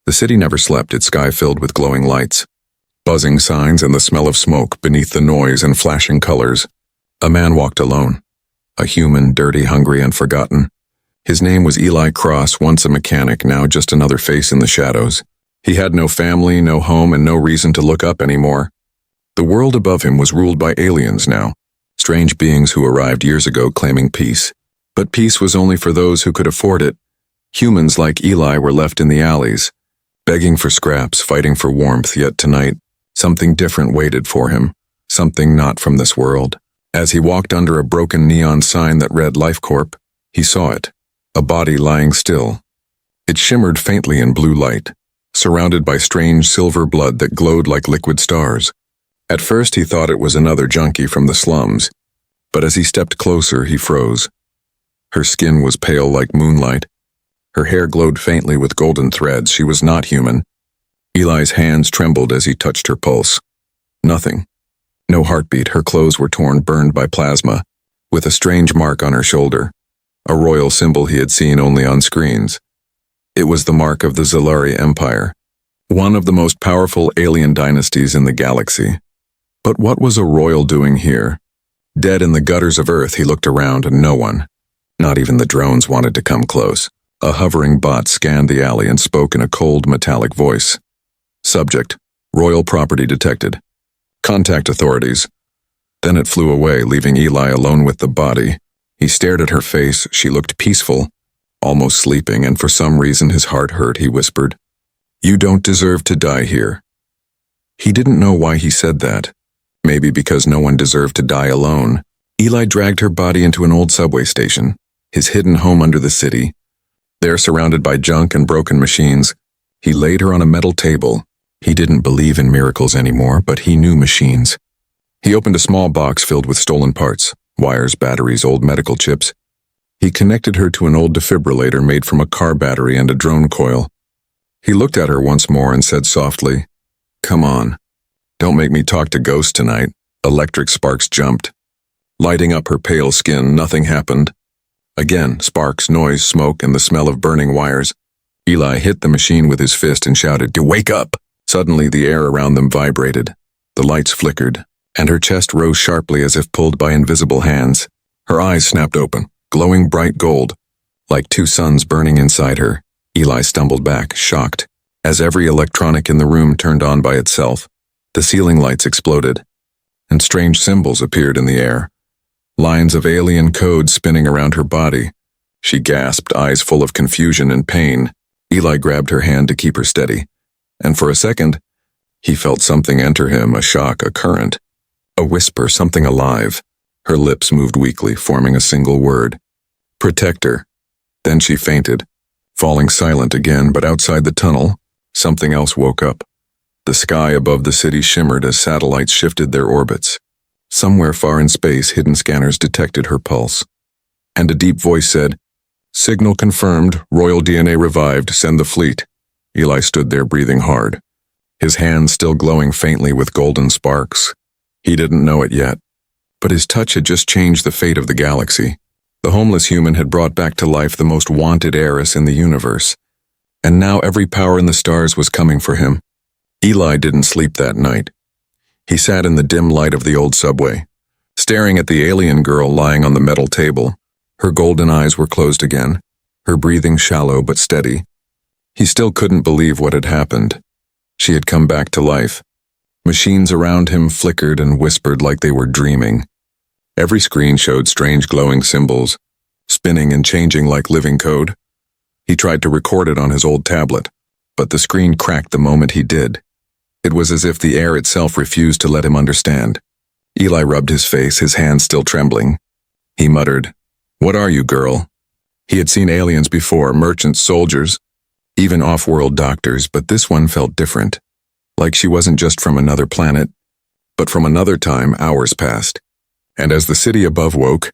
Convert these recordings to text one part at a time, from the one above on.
The city never slept, its sky filled with glowing lights, buzzing signs and the smell of smoke beneath the noise and flashing colors. A man walked alone. A human, dirty, hungry, and forgotten. His name was Eli Cross, once a mechanic, now just another face in the shadows. He had no family, no home, and no reason to look up anymore. The world above him was ruled by aliens now, strange beings who arrived years ago claiming peace. But peace was only for those who could afford it. Humans like Eli were left in the alleys, begging for scraps, fighting for warmth, yet tonight, something different waited for him, something not from this world. As he walked under a broken neon sign that read Life Corp, he saw it, a body lying still. It shimmered faintly in blue light, surrounded by strange silver blood that glowed like liquid stars. At first he thought it was another junkie from the slums, but as he stepped closer he froze. Her skin was pale like moonlight. Her hair glowed faintly with golden threads. She was not human. Eli's hands trembled as he touched her pulse. Nothing. No heartbeat. Her clothes were torn, burned by plasma, with a strange mark on her shoulder, a royal symbol he had seen only on screens. It was the mark of the Zalari Empire, one of the most powerful alien dynasties in the galaxy. But what was a royal doing here? Dead in the gutters of Earth, he looked around and no one, not even the drones, wanted to come close. A hovering bot scanned the alley and spoke in a cold, metallic voice. Subject: royal property detected. Contact authorities. Then it flew away, leaving Eli alone with the body. He stared at her face. She looked peaceful, almost sleeping, and for some reason his heart hurt. He whispered, "You don't deserve to die here." He didn't know why he said that. Maybe because no one deserved to die alone. Eli dragged her body into an old subway station, his hidden home under the city. There, surrounded by junk and broken machines, he laid her on a metal table. He didn't believe in miracles anymore, but he knew machines. He opened a small box filled with stolen parts, wires, batteries, old medical chips. He connected her to an old defibrillator made from a car battery and a drone coil. He looked at her once more and said softly, "Come on. Don't make me talk to ghosts tonight." Electric sparks jumped, lighting up her pale skin. Nothing happened. Again, sparks, noise, smoke, and the smell of burning wires. Eli hit the machine with his fist and shouted, "Wake up!" Suddenly, the air around them vibrated. The lights flickered, and her chest rose sharply as if pulled by invisible hands. Her eyes snapped open, glowing bright gold, like two suns burning inside her. Eli stumbled back, shocked, as every electronic in the room turned on by itself. The ceiling lights exploded, and strange symbols appeared in the air. Lines of alien code spinning around her body. She gasped, eyes full of confusion and pain. Eli grabbed her hand to keep her steady, and for a second, he felt something enter him, a shock, a current, a whisper, something alive. Her lips moved weakly, forming a single word. "Protector." Then she fainted, falling silent again, but outside the tunnel, something else woke up. The sky above the city shimmered as satellites shifted their orbits. Somewhere far in space, hidden scanners detected her pulse. And a deep voice said, "Signal confirmed, royal DNA revived, send the fleet." Eli stood there breathing hard, his hands still glowing faintly with golden sparks. He didn't know it yet, but his touch had just changed the fate of the galaxy. The homeless human had brought back to life the most wanted heiress in the universe, and now every power in the stars was coming for him. Eli didn't sleep that night. He sat in the dim light of the old subway, staring at the alien girl lying on the metal table. Her golden eyes were closed again, her breathing shallow but steady. He still couldn't believe what had happened. She had come back to life. Machines around him flickered and whispered like they were dreaming. Every screen showed strange glowing symbols, spinning and changing like living code. He tried to record it on his old tablet, but the screen cracked the moment he did. It was as if the air itself refused to let him understand. Eli rubbed his face, his hands still trembling. He muttered, "What are you, girl?" He had seen aliens before, merchants, soldiers, even off-world doctors, but this one felt different. Like she wasn't just from another planet, but from another time. Hours passed, and as the city above woke,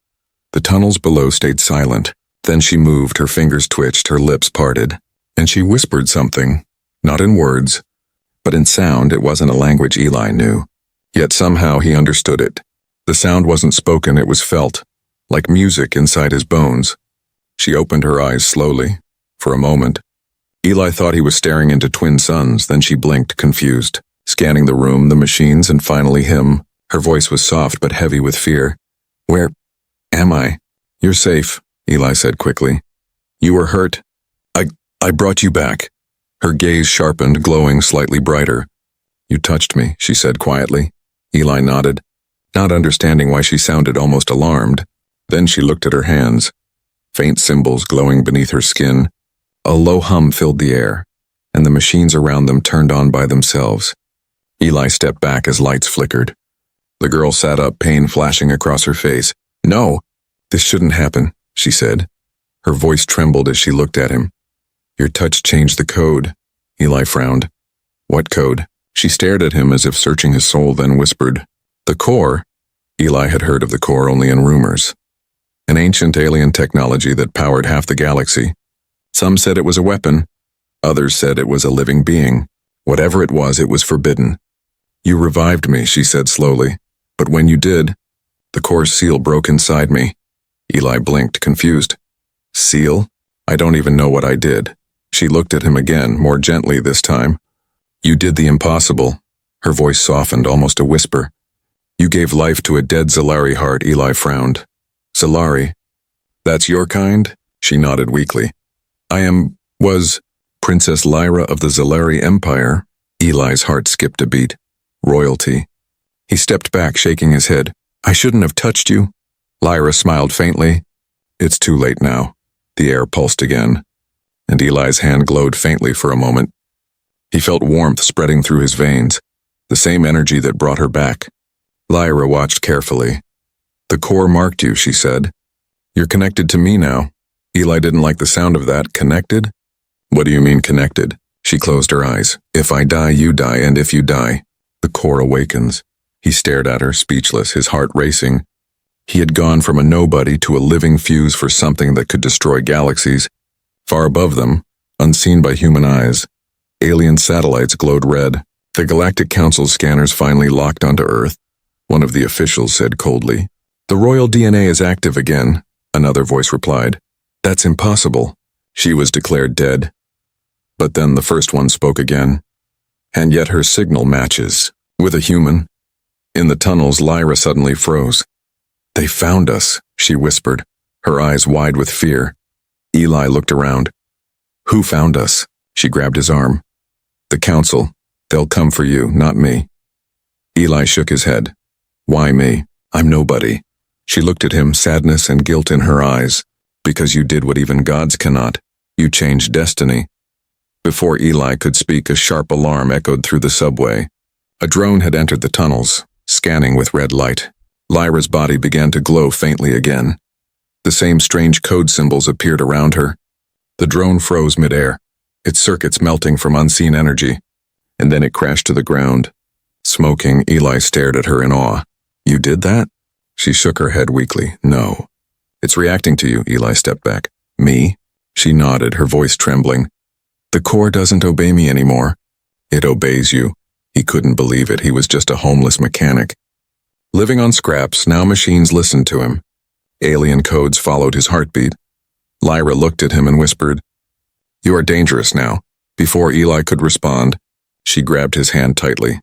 the tunnels below stayed silent. Then she moved, her fingers twitched, her lips parted, and she whispered something, not in words, but in sound. It wasn't a language Eli knew, yet somehow he understood it. The sound wasn't spoken, it was felt, like music inside his bones. She opened her eyes slowly, for a moment, Eli thought he was staring into twin suns, then she blinked, confused, scanning the room, the machines, and finally him. Her voice was soft but heavy with fear. Where am I? You're safe, Eli said quickly. You were hurt. I brought you back. Her gaze sharpened, glowing slightly brighter. You touched me, she said quietly. Eli nodded, not understanding why she sounded almost alarmed. Then she looked at her hands, faint symbols glowing beneath her skin. A low hum filled the air, and the machines around them turned on by themselves. Eli stepped back as lights flickered. The girl sat up, pain flashing across her face. No, this shouldn't happen, she said. Her voice trembled as she looked at him. Your touch changed the code. Eli frowned. What code? She stared at him as if searching his soul, then whispered. The core? Eli had heard of the core only in rumors. An ancient alien technology that powered half the galaxy. Some said it was a weapon. Others said it was a living being. Whatever it was forbidden. You revived me, she said slowly. But when you did, the core's seal broke inside me. Eli blinked, confused. Seal? I don't even know what I did. She looked at him again, more gently this time. You did the impossible. Her voice softened, almost a whisper. You gave life to a dead Zalari heart, Eli frowned. Zalari? That's your kind? She nodded weakly. Was Princess Lyra of the Zalari Empire. Eli's heart skipped a beat. Royalty. He stepped back, shaking his head. I shouldn't have touched you. Lyra smiled faintly. It's too late now. The air pulsed again, and Eli's hand glowed faintly for a moment. He felt warmth spreading through his veins, the same energy that brought her back. Lyra watched carefully. The core marked you, she said. You're connected to me now. Eli didn't like the sound of that. Connected? What do you mean connected? She closed her eyes. If I die, you die, and if you die, the core awakens. He stared at her, speechless, his heart racing. He had gone from a nobody to a living fuse for something that could destroy galaxies. Far above them, unseen by human eyes, alien satellites glowed red. The Galactic Council's scanners finally locked onto Earth. One of the officials said coldly. The royal DNA is active again, another voice replied. That's impossible. She was declared dead. But then the first one spoke again. And yet her signal matches with a human. In the tunnels, Lyra suddenly froze. They found us, she whispered, her eyes wide with fear. Eli looked around. Who found us? She grabbed his arm. The council. They'll come for you, not me. Eli shook his head. Why me? I'm nobody. She looked at him, sadness and guilt in her eyes. Because you did what even gods cannot. You changed destiny. Before Eli could speak, a sharp alarm echoed through the subway. A drone had entered the tunnels, scanning with red light. Lyra's body began to glow faintly again. The same strange code symbols appeared around her. The drone froze midair, its circuits melting from unseen energy, and then it crashed to the ground. Smoking, Eli stared at her in awe. You did that? She shook her head weakly. No. It's reacting to you, Eli stepped back. Me? She nodded, her voice trembling. The core doesn't obey me anymore. It obeys you. He couldn't believe it. He was just a homeless mechanic. Living on scraps, now machines listened to him. Alien codes followed his heartbeat. Lyra looked at him and whispered, You are dangerous now. Before Eli could respond, she grabbed his hand tightly.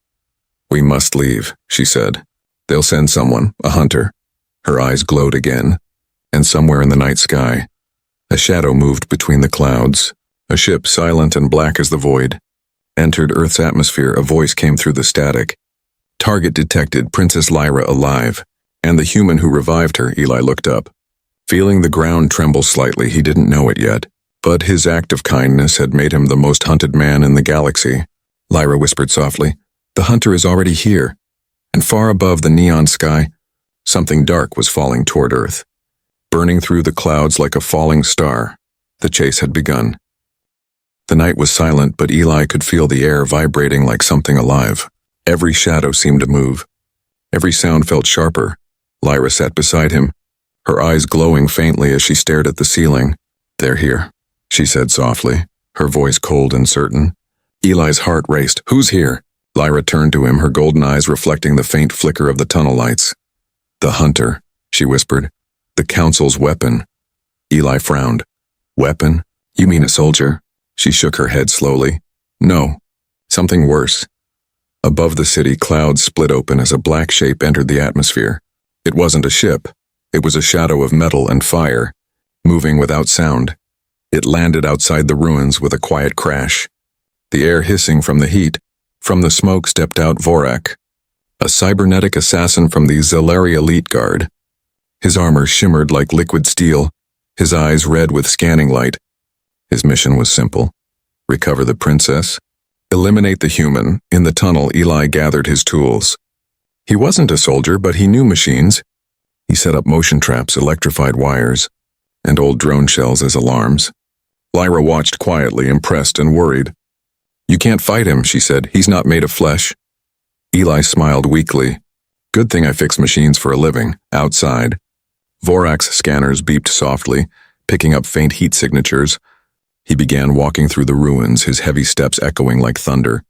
We must leave, she said. They'll send someone, a hunter. Her eyes glowed again, and somewhere in the night sky, a shadow moved between the clouds. A ship, silent and black as the void, entered Earth's atmosphere. A voice came through the static. Target detected, Princess Lyra alive, and the human who revived her. Eli looked up. Feeling the ground tremble slightly, he didn't know it yet, but his act of kindness had made him the most hunted man in the galaxy. Lyra whispered softly, The hunter is already here, and far above the neon sky, something dark was falling toward Earth. Burning through the clouds like a falling star, the chase had begun. The night was silent, but Eli could feel the air vibrating like something alive. Every shadow seemed to move. Every sound felt sharper. Lyra sat beside him, her eyes glowing faintly as she stared at the ceiling. They're here, she said softly, her voice cold and certain. Eli's heart raced. Who's here? Lyra turned to him, her golden eyes reflecting the faint flicker of the tunnel lights. The hunter, she whispered. The council's weapon. Eli frowned. Weapon? You mean a soldier? She shook her head slowly. No, something worse. Above the city, clouds split open as a black shape entered the atmosphere. It wasn't a ship. It was a shadow of metal and fire, moving without sound. It landed outside the ruins with a quiet crash. The air hissing from the heat. From the smoke stepped out Vorak, a cybernetic assassin from the Zelari Elite Guard. His armor shimmered like liquid steel, his eyes red with scanning light. His mission was simple: recover the princess, eliminate the human. In the tunnel, Eli gathered his tools. He wasn't a soldier, but he knew machines. He set up motion traps, electrified wires, and old drone shells as alarms. Lyra watched quietly, impressed and worried. You can't fight him, she said. He's not made of flesh. Eli smiled weakly. Good thing I fix machines for a living. Outside. Vorak's scanners beeped softly, picking up faint heat signatures. He began walking through the ruins, his heavy steps echoing like thunder.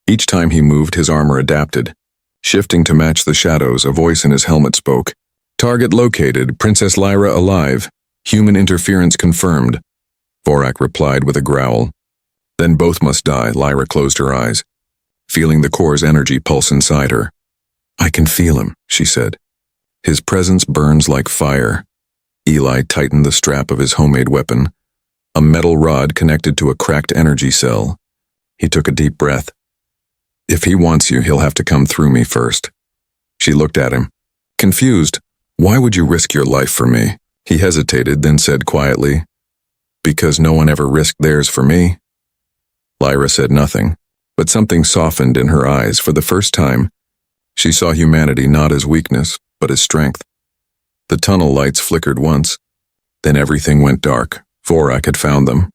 Each time he moved, his armor adapted. Shifting to match the shadows, a voice in his helmet spoke. Target located, Princess Lyra alive. Human interference confirmed. Vorak replied with a growl. Then both must die. Lyra closed her eyes, feeling the core's energy pulse inside her. I can feel him, she said. His presence burns like fire. Eli tightened the strap of his homemade weapon, a metal rod connected to a cracked energy cell. He took a deep breath. If he wants you, he'll have to come through me first. She looked at him, confused. Why would you risk your life for me? He hesitated, then said quietly, Because no one ever risked theirs for me. Lyra said nothing, but something softened in her eyes. For the first time, she saw humanity not as weakness, but as strength. The tunnel lights flickered once, then everything went dark. Vorak had found them.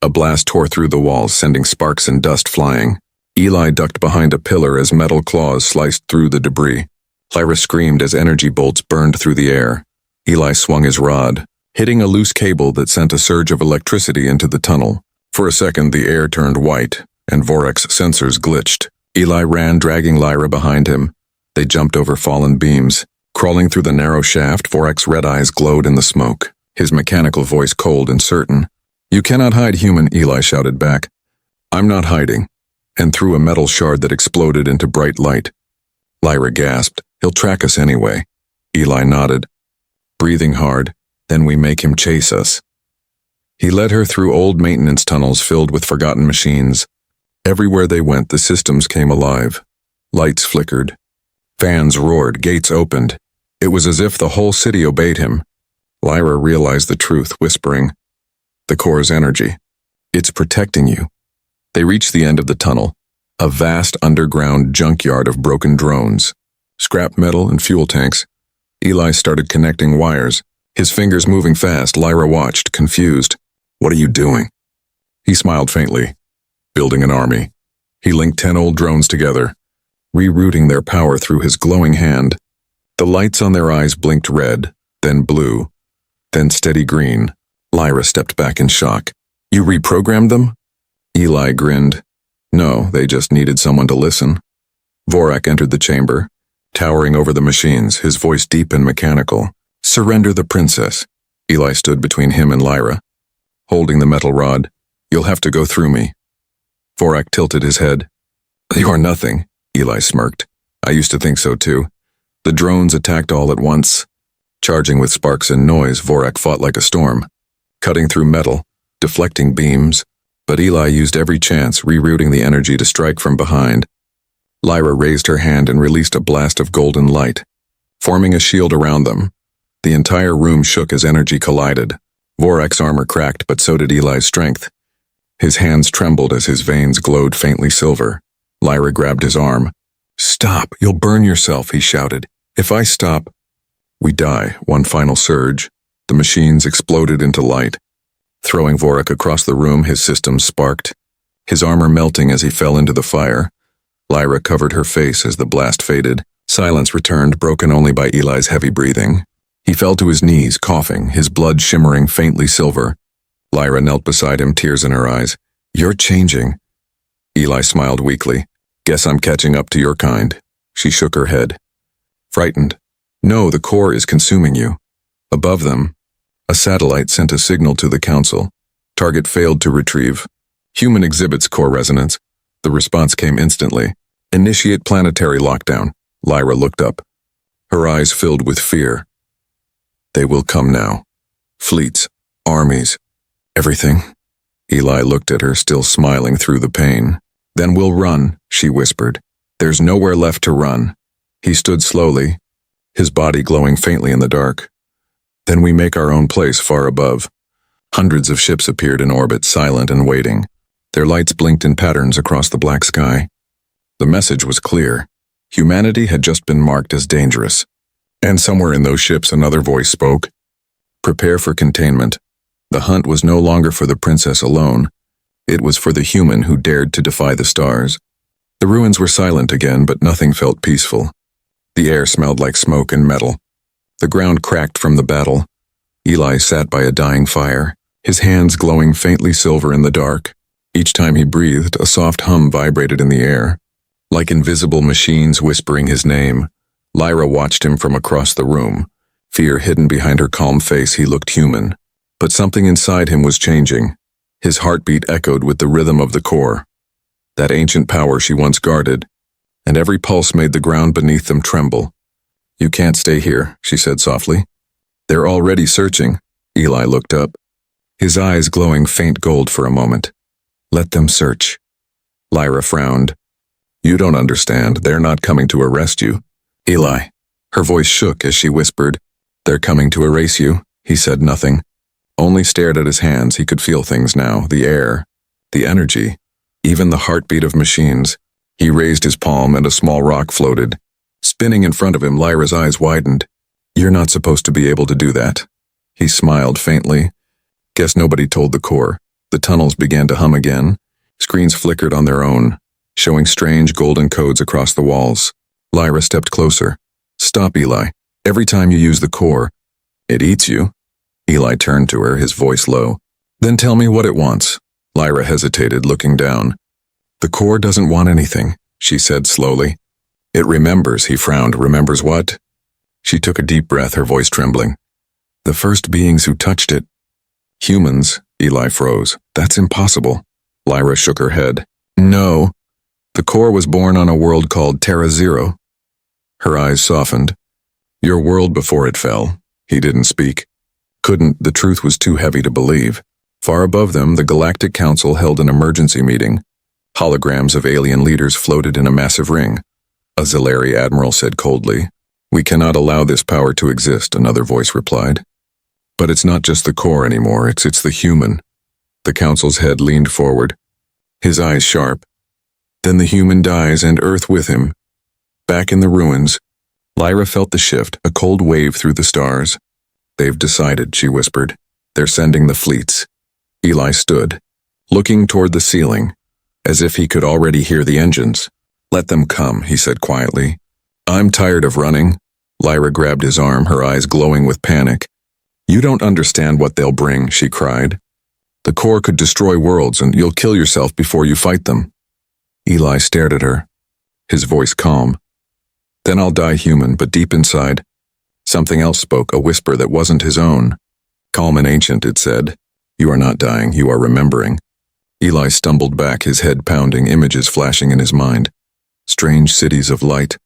A blast tore through the walls, sending sparks and dust flying. Eli ducked behind a pillar as metal claws sliced through the debris. Lyra screamed as energy bolts burned through the air. Eli swung his rod, hitting a loose cable that sent a surge of electricity into the tunnel. For a second, the air turned white, and Vorak's sensors glitched. Eli ran, dragging Lyra behind him. They jumped over fallen beams. Crawling through the narrow shaft, Vorak's red eyes glowed in the smoke, his mechanical voice cold and certain. You cannot hide, human, Eli shouted back. I'm not hiding, and threw a metal shard that exploded into bright light. Lyra gasped. He'll track us anyway. Eli nodded, breathing hard. Then we make him chase us. He led her through old maintenance tunnels filled with forgotten machines. Everywhere they went, the systems came alive. Lights flickered. Fans roared. Gates opened. It was as if the whole city obeyed him. Lyra realized the truth, whispering, The core's energy. It's protecting you. They reached the end of the tunnel, a vast underground junkyard of broken drones, scrap metal and fuel tanks. Eli started connecting wires, his fingers moving fast. Lyra watched, confused. What are you doing? He smiled faintly. Building an army. He linked 10 old drones together, rerouting their power through his glowing hand. The lights on their eyes blinked red, then blue, then steady green. Lyra stepped back in shock. You reprogrammed them? Eli grinned. No, they just needed someone to listen. Vorak entered the chamber, towering over the machines, his voice deep and mechanical. Surrender the princess. Eli stood between him and Lyra, holding the metal rod. You'll have to go through me. Vorak tilted his head. You're nothing, Eli smirked. I used to think so too. The drones attacked all at once. Charging with sparks and noise, Vorak fought like a storm, cutting through metal, deflecting beams. But Eli used every chance, rerouting the energy to strike from behind. Lyra raised her hand and released a blast of golden light, forming a shield around them. The entire room shook as energy collided. Vorak's armor cracked, but so did Eli's strength. His hands trembled as his veins glowed faintly silver. Lyra grabbed his arm. Stop, you'll burn yourself, he shouted. If I stop, we die. One final surge. The machines exploded into light. Throwing Vorak across the room, his systems sparked, his armor melting as he fell into the fire. Lyra covered her face as the blast faded. Silence returned, broken only by Eli's heavy breathing. He fell to his knees, coughing, his blood shimmering faintly silver. Lyra knelt beside him, tears in her eyes. You're changing. Eli smiled weakly. Guess I'm catching up to your kind. She shook her head, frightened. No, the core is consuming you. Above them, a satellite sent a signal to the council. Target failed to retrieve. Human exhibits core resonance. The response came instantly. Initiate planetary lockdown. Lyra looked up. Her eyes filled with fear. They will come now. Fleets, armies, everything. Eli looked at her, still smiling through the pain. Then we'll run, she whispered. There's nowhere left to run. He stood slowly, his body glowing faintly in the dark. Then we make our own place far above. Hundreds of ships appeared in orbit, silent and waiting. Their lights blinked in patterns across the black sky. The message was clear. Humanity had just been marked as dangerous. And somewhere in those ships another voice spoke. Prepare for containment. The hunt was no longer for the princess alone. It was for the human who dared to defy the stars. The ruins were silent again, but nothing felt peaceful. The air smelled like smoke and metal. The ground cracked from the battle. Eli sat by a dying fire, his hands glowing faintly silver in the dark. Each time he breathed, a soft hum vibrated in the air, like invisible machines whispering his name. Lyra watched him from across the room. Fear hidden behind her calm face, he looked human. But something inside him was changing. His heartbeat echoed with the rhythm of the core, that ancient power she once guarded, and every pulse made the ground beneath them tremble. You can't stay here, she said softly. They're already searching. Eli looked up, his eyes glowing faint gold for a moment. Let them search. Lyra frowned. You don't understand. They're not coming to arrest you. Eli. Her voice shook as she whispered. They're coming to erase you. He said nothing. Only stared at his hands. He could feel things now, the air, the energy, even the heartbeat of machines. He raised his palm and a small rock floated. Spinning in front of him, Lyra's eyes widened. You're not supposed to be able to do that. He smiled faintly. Guess nobody told the core. The tunnels began to hum again. Screens flickered on their own, showing strange golden codes across the walls. Lyra stepped closer. Stop, Eli. Every time you use the core, it eats you. Eli turned to her, his voice low. Then tell me what it wants. Lyra hesitated, looking down. The core doesn't want anything, she said slowly. It remembers, he frowned. Remembers what? She took a deep breath, her voice trembling. The first beings who touched it. Humans, Eli froze. That's impossible. Lyra shook her head. No. The core was born on a world called Terra Zero. Her eyes softened. Your world before it fell. He didn't speak. Couldn't, the truth was too heavy to believe. Far above them, the Galactic Council held an emergency meeting. Holograms of alien leaders floated in a massive ring. A Zilari admiral said coldly. We cannot allow this power to exist, another voice replied. But it's not just the core anymore, it's the human. The council's head leaned forward, his eyes sharp. Then the human dies and Earth with him. Back in the ruins, Lyra felt the shift, a cold wave through the stars. They've decided, she whispered. They're sending the fleets. Eli stood, looking toward the ceiling, as if he could already hear the engines. Let them come, he said quietly. I'm tired of running. Lyra grabbed his arm, her eyes glowing with panic. You don't understand what they'll bring, she cried. The core could destroy worlds and you'll kill yourself before you fight them. Eli stared at her, his voice calm. Then I'll die human, but deep inside, something else spoke, a whisper that wasn't his own. Calm and ancient, it said. You are not dying, you are remembering. Eli stumbled back, his head pounding, images flashing in his mind. Strange cities of light.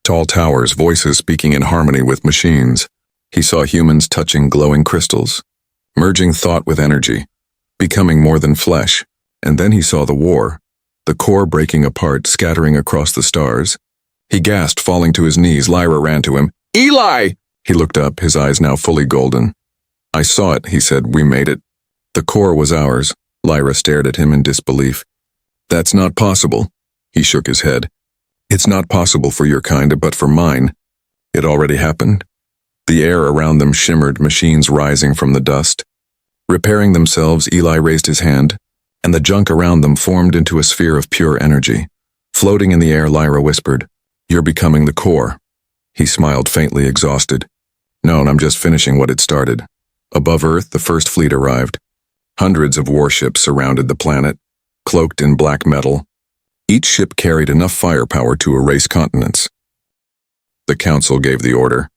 Tall towers, voices speaking in harmony with machines. He saw humans touching glowing crystals, merging thought with energy, becoming more than flesh. And then he saw the war, the core breaking apart, scattering across the stars. He gasped, falling to his knees. Lyra ran to him. Eli! He looked up, his eyes now fully golden. I saw it, he said. We made it. The core was ours. Lyra stared at him in disbelief. That's not possible. He shook his head. It's not possible for your kind, but for mine. It already happened. The air around them shimmered, machines rising from the dust. Repairing themselves, Eli raised his hand, and the junk around them formed into a sphere of pure energy. Floating in the air, Lyra whispered, You're becoming the core. He smiled faintly, exhausted. No, I'm just finishing what had started. Above Earth, the first fleet arrived. Hundreds of warships surrounded the planet, cloaked in black metal. Each ship carried enough firepower to erase continents. The council gave the order.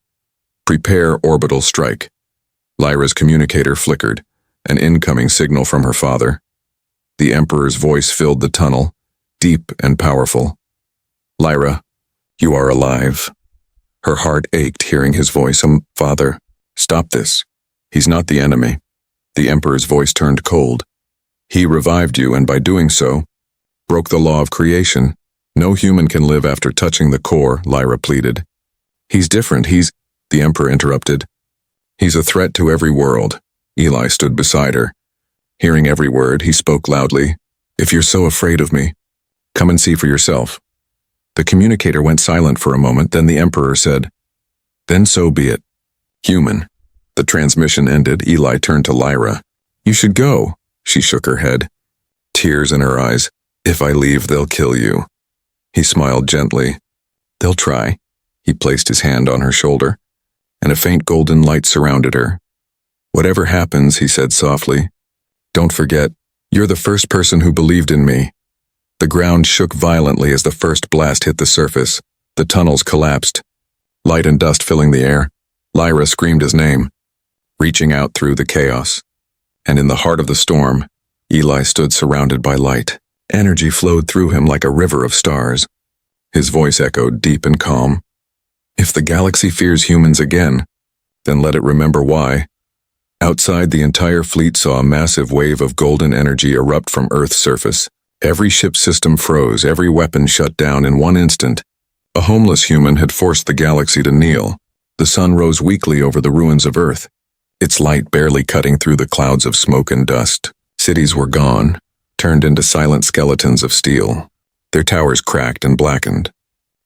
Prepare orbital strike. Lyra's communicator flickered, an incoming signal from her father. The Emperor's voice filled the tunnel, deep and powerful. "Lyra, you are alive." Her heart ached hearing his voice. "Father, stop this. He's not the enemy." The Emperor's voice turned cold. "He revived you, and by doing so, broke the law of creation. No human can live after touching the core," Lyra pleaded. "He's different, the Emperor interrupted. "He's a threat to every world." Eli stood beside her. Hearing every word, he spoke loudly. "If you're so afraid of me, come and see for yourself." The communicator went silent for a moment, then the Emperor said, "Then so be it. Human." The transmission ended. Eli turned to Lyra. "You should go." She shook her head, tears in her eyes. "If I leave, they'll kill you." He smiled gently. "They'll try." He placed his hand on her shoulder, and a faint golden light surrounded her. "Whatever happens," he said softly, "don't forget, you're the first person who believed in me." The ground shook violently as the first blast hit the surface. The tunnels collapsed, light and dust filling the air. Lyra screamed his name, reaching out through the chaos. And in the heart of the storm, Eli stood surrounded by light. Energy flowed through him like a river of stars. His voice echoed deep and calm. "If the galaxy fears humans again, then let it remember why." Outside, the entire fleet saw a massive wave of golden energy erupt from Earth's surface. Every ship system froze, every weapon shut down in one instant. A homeless human had forced the galaxy to kneel. The sun rose weakly over the ruins of Earth, its light barely cutting through the clouds of smoke and dust. Cities were gone, turned into silent skeletons of steel. Their towers cracked and blackened.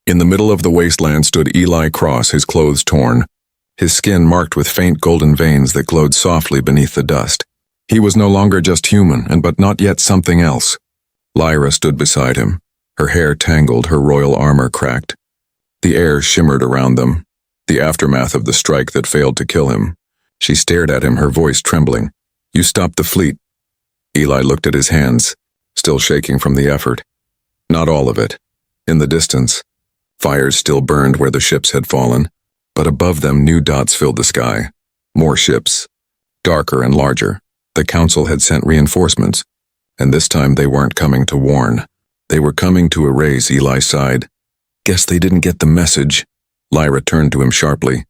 In the middle of the wasteland stood Eli Cross, his clothes torn, his skin marked with faint golden veins that glowed softly beneath the dust. He was no longer just human, but not yet something else. Lyra stood beside him, her hair tangled, her royal armor cracked. The air shimmered around them, the aftermath of the strike that failed to kill him. She stared at him, her voice trembling. "You stopped the fleet." Eli looked at his hands, still shaking from the effort. Not all of it. In the distance, fires still burned where the ships had fallen, but above them new dots filled the sky. More ships, darker and larger. The Council had sent reinforcements, and this time they weren't coming to warn. They were coming to erase. Eli sighed. "Guess they didn't get the message." Lyra turned to him sharply.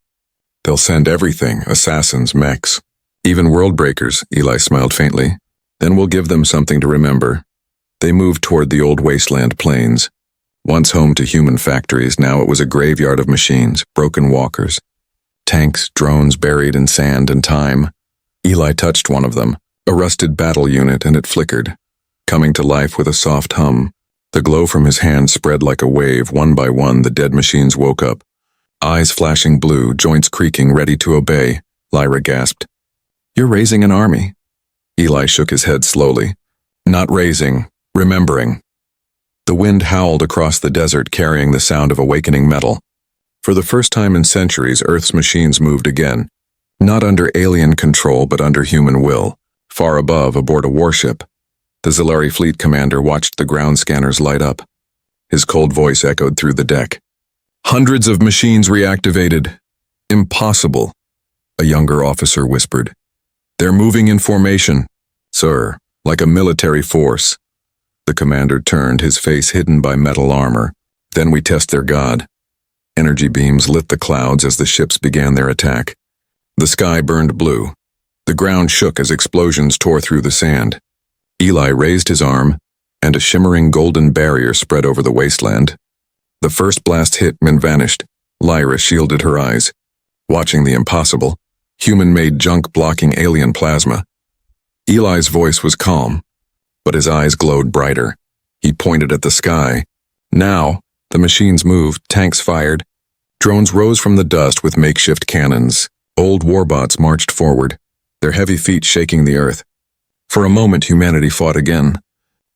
"They'll send everything, assassins, mechs, even world breakers," Eli smiled faintly. "Then we'll give them something to remember." They moved toward the old wasteland plains. Once home to human factories, now it was a graveyard of machines, broken walkers, tanks, drones buried in sand and time. Eli touched one of them, a rusted battle unit, and it flickered, coming to life with a soft hum. The glow from his hand spread like a wave. One by one, the dead machines woke up. Eyes flashing blue, joints creaking, ready to obey. Lyra gasped. "You're raising an army." Eli shook his head slowly. "Not raising, remembering." The wind howled across the desert, carrying the sound of awakening metal. For the first time in centuries, Earth's machines moved again. Not under alien control, but under human will. Far above, aboard a warship, the Zilari fleet commander watched the ground scanners light up. His cold voice echoed through the deck. "Hundreds of machines reactivated." "Impossible," a younger officer whispered. "They're moving in formation, sir, like a military force." The commander turned, his face hidden by metal armor. "Then we test their god." Energy beams lit the clouds as the ships began their attack. The sky burned blue. The ground shook as explosions tore through the sand. Eli raised his arm, and a shimmering golden barrier spread over the wasteland. The first blast hit and vanished. Lyra shielded her eyes, watching the impossible, human-made junk blocking alien plasma. Eli's voice was calm, but his eyes glowed brighter. He pointed at the sky. Now, the machines moved, tanks fired. Drones rose from the dust with makeshift cannons. Old warbots marched forward, their heavy feet shaking the earth. For a moment, humanity fought again.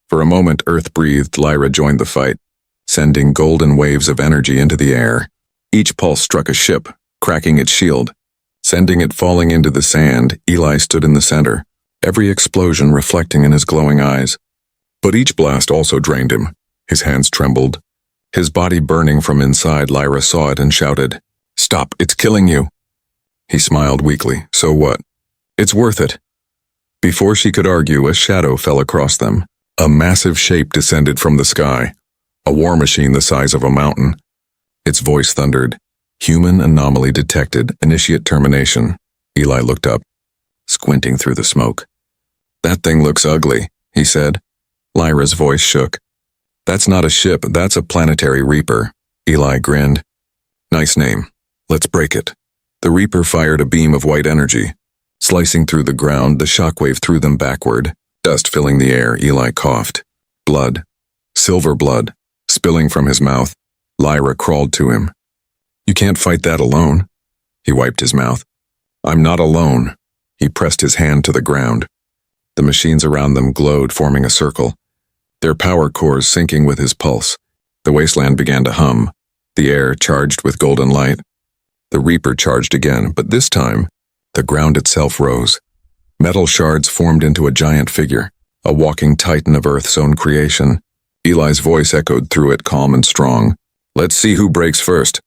For a moment, Earth breathed. Lyra joined the fight, sending golden waves of energy into the air. Each pulse struck a ship, cracking its shield, sending it falling into the sand. Eli stood in the center, every explosion reflecting in his glowing eyes. But each blast also drained him. His hands trembled, his body burning from inside. Lyra saw it and shouted, "Stop, it's killing you." He smiled weakly. "So what? It's worth it." Before she could argue, a shadow fell across them. A massive shape descended from the sky, a war machine the size of a mountain. Its voice thundered, "Human anomaly detected, initiate termination." Eli looked up, squinting through the smoke. "That thing looks ugly," he said. Lyra's voice shook. "That's not a ship, that's a planetary Reaper." Eli grinned. "Nice name. Let's break it." The Reaper fired a beam of white energy. Slicing through the ground, the shockwave threw them backward. Dust filling the air, Eli coughed. Blood. Silver blood. Spilling from his mouth. Lyra crawled to him. "You can't fight that alone." He wiped his mouth. "I'm not alone." He pressed his hand to the ground. The machines around them glowed, forming a circle, their power cores syncing with his pulse. The wasteland began to hum, the air charged with golden light. The Reaper charged again, but this time, the ground itself rose. Metal shards formed into a giant figure, a walking titan of Earth's own creation. Eli's voice echoed through it, calm and strong. "Let's see who breaks first."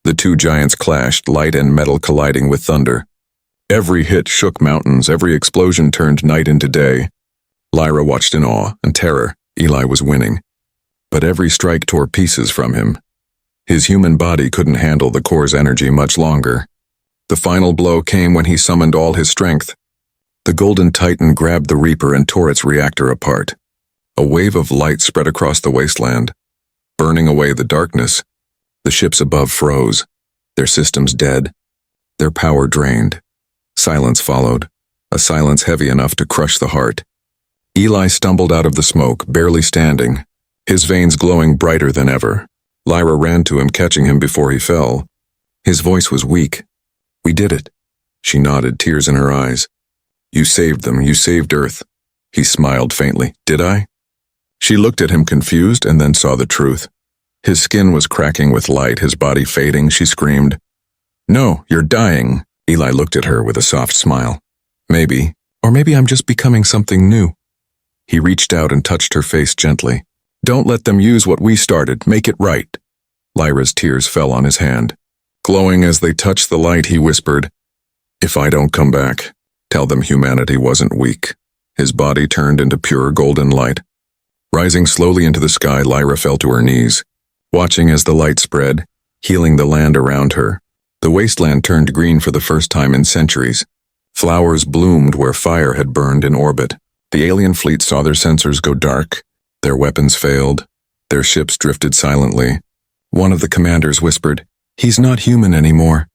The two giants clashed, light and metal colliding with thunder. Every hit shook mountains, every explosion turned night into day. Lyra watched in awe and terror. Eli was winning. But every strike tore pieces from him. His human body couldn't handle the core's energy much longer. The final blow came when he summoned all his strength. The golden titan grabbed the Reaper and tore its reactor apart. A wave of light spread across the wasteland, burning away the darkness. The ships above froze, their systems dead, their power drained. Silence followed, a silence heavy enough to crush the heart. Eli stumbled out of the smoke, barely standing, his veins glowing brighter than ever. Lyra ran to him, catching him before he fell. His voice was weak. "We did it." She nodded, tears in her eyes. "You saved them, you saved Earth." He smiled faintly. "Did I?" She looked at him confused and then saw the truth. His skin was cracking with light, his body fading. She screamed, "No, you're dying." Eli looked at her with a soft smile. "Maybe, or maybe I'm just becoming something new." He reached out and touched her face gently. "Don't let them use what we started. Make it right." Lyra's tears fell on his hand. Glowing as they touched the light, he whispered, "If I don't come back, tell them humanity wasn't weak." His body turned into pure golden light. Rising slowly into the sky, Lyra fell to her knees, watching as the light spread, healing the land around her. The wasteland turned green for the first time in centuries. Flowers bloomed where fire had burned in orbit. The alien fleet saw their sensors go dark. Their weapons failed. Their ships drifted silently. One of the commanders whispered, "He's not human anymore."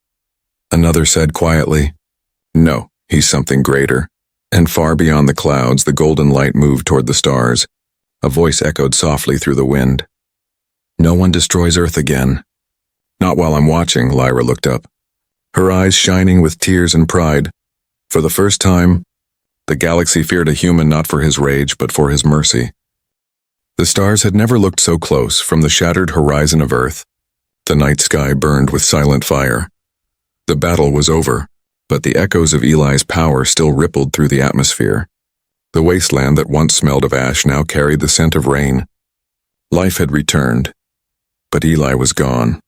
Another said quietly, "No, he's something greater." And far beyond the clouds, the golden light moved toward the stars. A voice echoed softly through the wind. "No one destroys Earth again." "Not while I'm watching," Lyra looked up, her eyes shining with tears and pride. For the first time, the galaxy feared a human not for his rage, but for his mercy. The stars had never looked so close from the shattered horizon of Earth. The night sky burned with silent fire. The battle was over, but the echoes of Eli's power still rippled through the atmosphere. The wasteland that once smelled of ash now carried the scent of rain. Life had returned, but Eli was gone.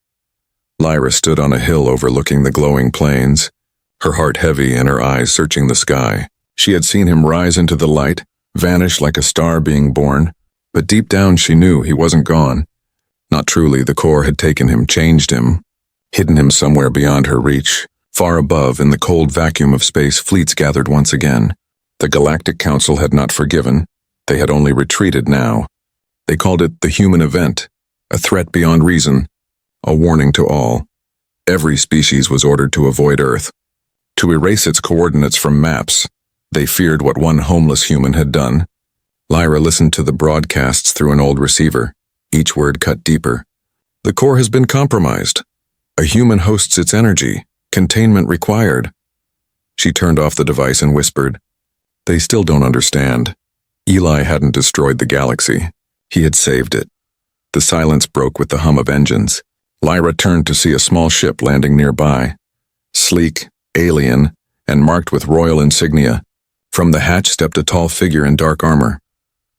Lyra stood on a hill overlooking the glowing plains, her heart heavy and her eyes searching the sky. She had seen him rise into the light, vanish like a star being born, but deep down she knew he wasn't gone. Not truly, the core had taken him, changed him, hidden him somewhere beyond her reach. Far above, in the cold vacuum of space, fleets gathered once again. The Galactic Council had not forgiven, they had only retreated now. They called it the human event, a threat beyond reason, a warning to all. Every species was ordered to avoid Earth, to erase its coordinates from maps. They feared what one homeless human had done. Lyra listened to the broadcasts through an old receiver, each word cut deeper. "The core has been compromised. A human hosts its energy. Containment required." She turned off the device and whispered, "They still don't understand." Eli hadn't destroyed the galaxy. He had saved it. The silence broke with the hum of engines. Lyra turned to see a small ship landing nearby. Sleek, alien, and marked with royal insignia. From the hatch stepped a tall figure in dark armor.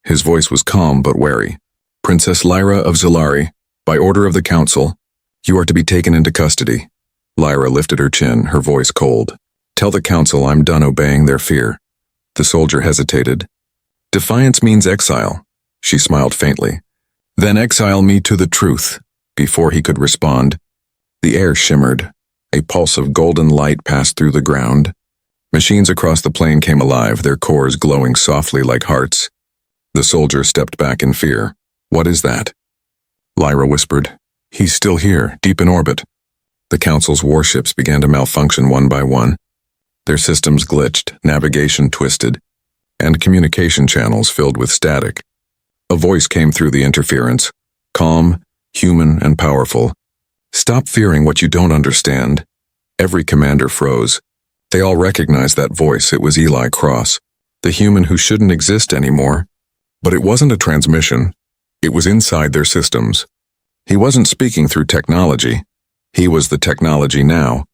His voice was calm but wary. "Princess Lyra of Zolari, by order of the Council, you are to be taken into custody." Lyra lifted her chin, her voice cold. "Tell the Council I'm done obeying their fear." The soldier hesitated. "Defiance means exile. She smiled faintly. Then exile me to the truth. Before he could respond, the air shimmered. A pulse of golden light passed through the ground. Machines across the plain came alive, their cores glowing softly like hearts. The soldier stepped back in fear. What is that? Lyra whispered. He's still here, deep in orbit. The Council's warships began to malfunction one by one. Their systems glitched, navigation twisted, and communication channels filled with static. A voice came through the interference, calm, human, and powerful. Stop fearing what you don't understand. Every commander froze. They all recognized that voice. It was Eli Cross, the human who shouldn't exist anymore. But it wasn't a transmission. It was inside their systems. He wasn't speaking through technology. He was the technology now.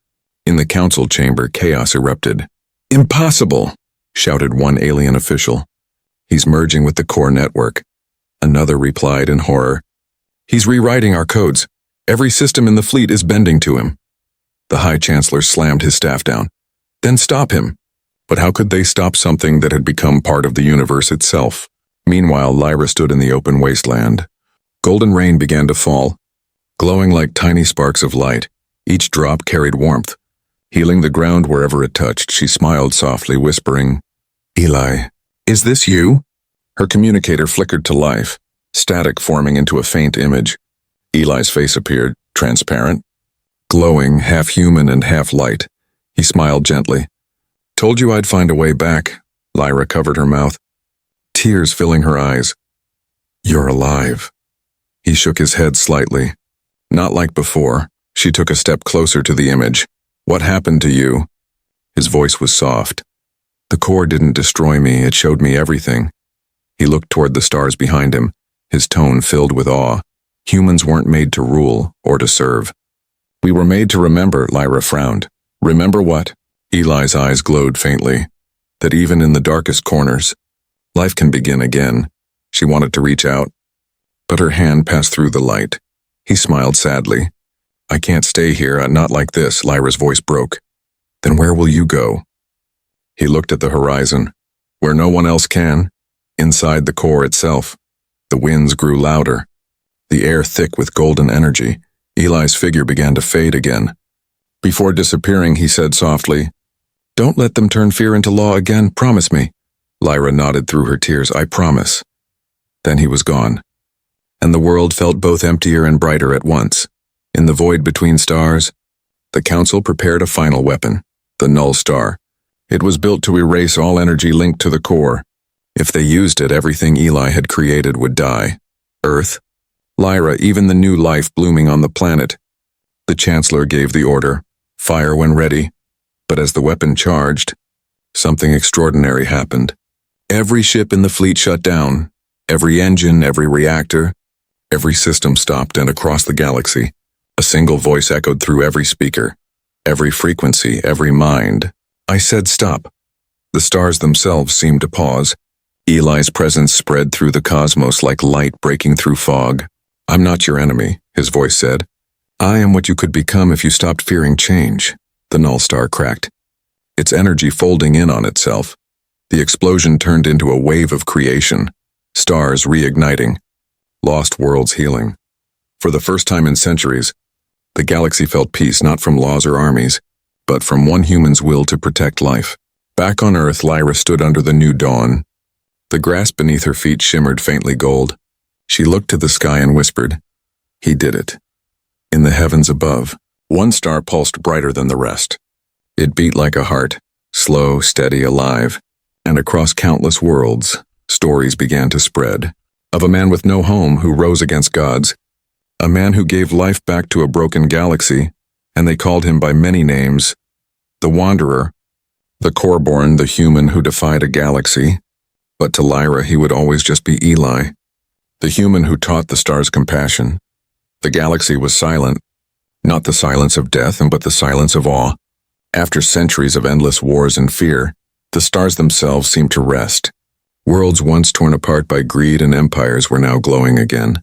In the council chamber, chaos erupted. Impossible, shouted one alien official. He's merging with the core network. Another replied in horror. He's rewriting our codes. Every system in the fleet is bending to him. The High Chancellor slammed his staff down. Then stop him. But how could they stop something that had become part of the universe itself? Meanwhile, Lyra stood in the open wasteland. Golden rain began to fall, glowing like tiny sparks of light. Each drop carried warmth. Healing the ground wherever it touched, she smiled softly, whispering, Eli, is this you? Her communicator flickered to life, static forming into a faint image. Eli's face appeared, transparent, glowing, half human and half light. He smiled gently. Told you I'd find a way back. Lyra covered her mouth, tears filling her eyes. You're alive. He shook his head slightly. Not like before. She took a step closer to the image. What happened to you? His voice was soft. The core didn't destroy me, it showed me everything. He looked toward the stars behind him, his tone filled with awe. Humans weren't made to rule or to serve. We were made to remember, Lyra frowned. Remember what? Eli's eyes glowed faintly. That even in the darkest corners, life can begin again. She wanted to reach out, but her hand passed through the light. He smiled sadly. I can't stay here, not like this, Lyra's voice broke. Then where will you go? He looked at the horizon. Where no one else can. Inside the core itself. The winds grew louder. The air thick with golden energy. Eli's figure began to fade again. Before disappearing, he said softly, Don't let them turn fear into law again, promise me. Lyra nodded through her tears, I promise. Then he was gone. And the world felt both emptier and brighter at once. In the void between stars, the Council prepared a final weapon, the Null Star. It was built to erase all energy linked to the core. If they used it, everything Eli had created would die. Earth, Lyra, even the new life blooming on the planet. The Chancellor gave the order, fire when ready. But as the weapon charged, something extraordinary happened. Every ship in the fleet shut down. Every engine, every reactor, every system stopped, and across the galaxy, a single voice echoed through every speaker, every frequency, every mind. I said stop. The stars themselves seemed to pause. Eli's presence spread through the cosmos like light breaking through fog. I'm not your enemy, his voice said. I am what you could become if you stopped fearing change. The Null Star cracked, its energy folding in on itself. The explosion turned into a wave of creation, stars reigniting, lost worlds healing. For the first time in centuries, the galaxy felt peace not from laws or armies, but from one human's will to protect life. Back on Earth, Lyra stood under the new dawn. The grass beneath her feet shimmered faintly gold. She looked to the sky and whispered, He did it. In the heavens above, one star pulsed brighter than the rest. It beat like a heart, slow, steady, alive, and across countless worlds, stories began to spread. Of a man with no home who rose against gods, a man who gave life back to a broken galaxy, and they called him by many names. The Wanderer, the Core-born, the human who defied a galaxy. But to Lyra, he would always just be Eli, the human who taught the stars compassion. The galaxy was silent, not the silence of death, but the silence of awe. After centuries of endless wars and fear, the stars themselves seemed to rest. Worlds once torn apart by greed and empires were now glowing again.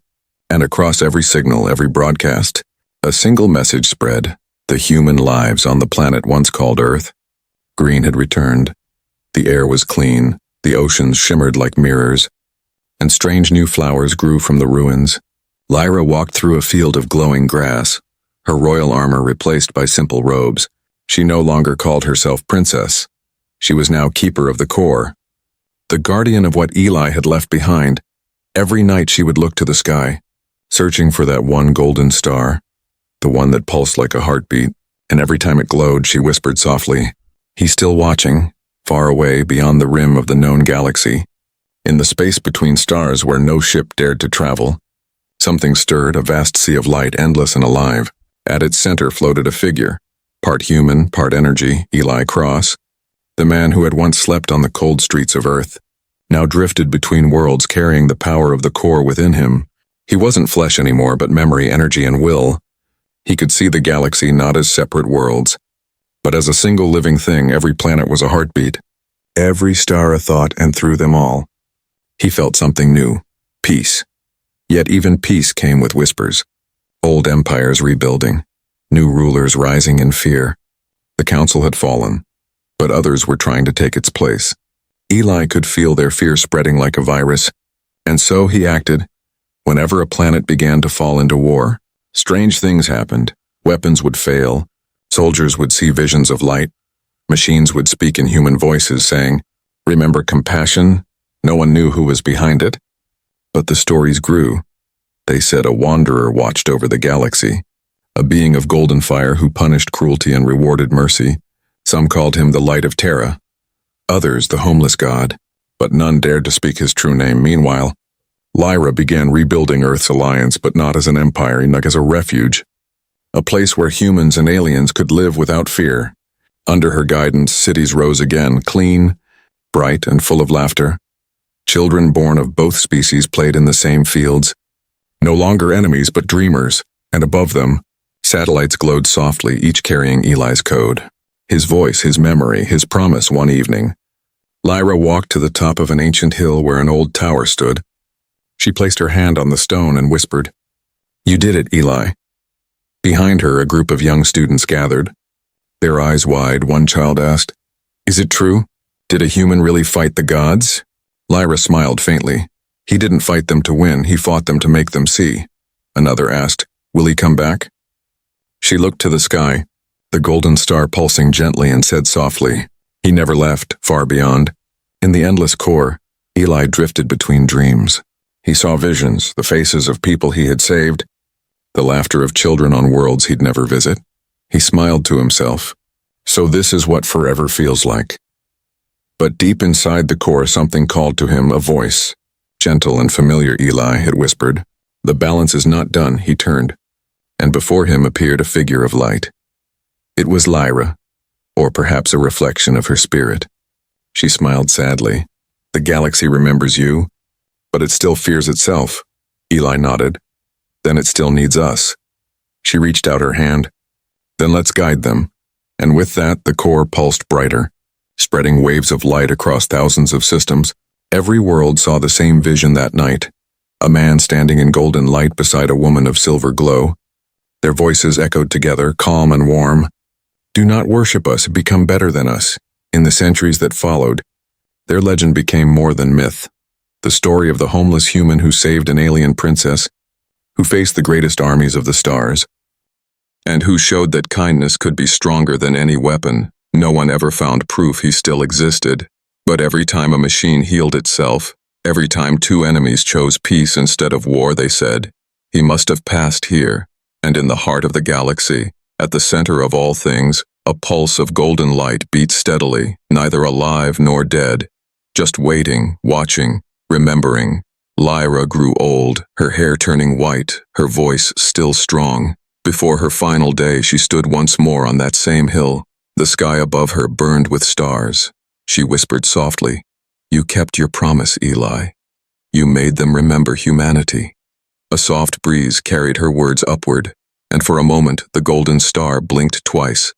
And across every signal, every broadcast, a single message spread: the human lives on the planet once called Earth. Green had returned. The air was clean, the oceans shimmered like mirrors, and strange new flowers grew from the ruins. Lyra walked through a field of glowing grass, her royal armor replaced by simple robes. She no longer called herself princess. She was now keeper of the core, the guardian of what Eli had left behind. Every night she would look to the sky, searching for that one golden star, the one that pulsed like a heartbeat, and every time it glowed, she whispered softly, "He's still watching," far away beyond the rim of the known galaxy. In the space between stars where no ship dared to travel, something stirred, a vast sea of light, endless and alive. At its center floated a figure, part human, part energy, Eli Cross, the man who had once slept on the cold streets of Earth, now drifted between worlds carrying the power of the core within him. He wasn't flesh anymore, but memory, energy, and will. He could see the galaxy not as separate worlds, but as a single living thing. Every planet was a heartbeat, every star a thought, and through them all, he felt something new, peace. Yet even peace came with whispers. Old empires rebuilding, new rulers rising in fear. The council had fallen, but others were trying to take its place. Eli could feel their fear spreading like a virus, and so he acted. Whenever a planet began to fall into war, strange things happened. Weapons would fail, soldiers would see visions of light, machines would speak in human voices saying, "Remember compassion?" No one knew who was behind it, but the stories grew. They said a wanderer watched over the galaxy, a being of golden fire who punished cruelty and rewarded mercy. Some called him the Light of Terra, others the Homeless God, but none dared to speak his true name. Meanwhile, Lyra began rebuilding Earth's alliance, but not as an empire, not as a refuge, a place where humans and aliens could live without fear. Under her guidance, cities rose again, clean, bright, and full of laughter. Children born of both species played in the same fields, no longer enemies but dreamers, and above them, satellites glowed softly, each carrying Eli's code. His voice, his memory, his promise. One evening, Lyra walked to the top of an ancient hill where an old tower stood. She placed her hand on the stone and whispered, "You did it, Eli." Behind her, a group of young students gathered. Their eyes wide, one child asked, "Is it true? Did a human really fight the gods?" Lyra smiled faintly. "He didn't fight them to win, he fought them to make them see." Another asked, "Will he come back?" She looked to the sky, the golden star pulsing gently, and said softly, "He never left, far beyond." In the endless core, Eli drifted between dreams. He saw visions, the faces of people he had saved, the laughter of children on worlds he'd never visit. He smiled to himself. So this is what forever feels like. But deep inside the core, something called to him, a voice. "Gentle and familiar, Eli," it whispered. "The balance is not done." He turned, and before him appeared a figure of light. It was Lyra, or perhaps a reflection of her spirit. She smiled sadly. "The galaxy remembers you, but it still fears itself." Eli nodded. "Then it still needs us." She reached out her hand. "Then let's guide them." And with that, the core pulsed brighter, spreading waves of light across thousands of systems. Every world saw the same vision that night, a man standing in golden light beside a woman of silver glow. Their voices echoed together, calm and warm. "Do not worship us, become better than us." In the centuries that followed, their legend became more than myth. The story of the homeless human who saved an alien princess, who faced the greatest armies of the stars, and who showed that kindness could be stronger than any weapon. No one ever found proof he still existed, but every time a machine healed itself, every time two enemies chose peace instead of war, they said, "He must have passed here." And in the heart of the galaxy, at the center of all things, a pulse of golden light beat steadily, neither alive nor dead, just waiting, watching, remembering. Lyra grew old, her hair turning white, her voice still strong. Before her final day, she stood once more on that same hill. The sky above her burned with stars. She whispered softly, "You kept your promise, Eli. You made them remember humanity." A soft breeze carried her words upward, and for a moment the golden star blinked twice.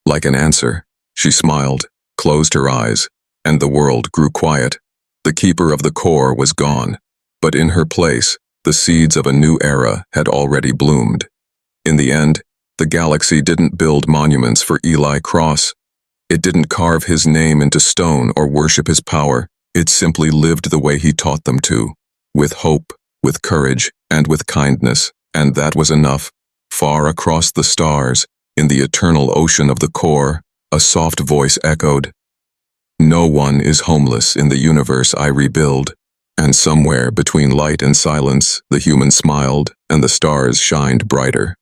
Like an answer, she smiled, closed her eyes, and the world grew quiet. The keeper of the core was gone, but in her place, the seeds of a new era had already bloomed. In the end, the galaxy didn't build monuments for Eli Cross. It didn't carve his name into stone or worship his power. It simply lived the way he taught them to. with hope, with courage, and with kindness, and that was enough. Far across the stars, in the eternal ocean of the core, a soft voice echoed, "No one is homeless in the universe I rebuild." And somewhere between light and silence, the human smiled, and the stars shined brighter.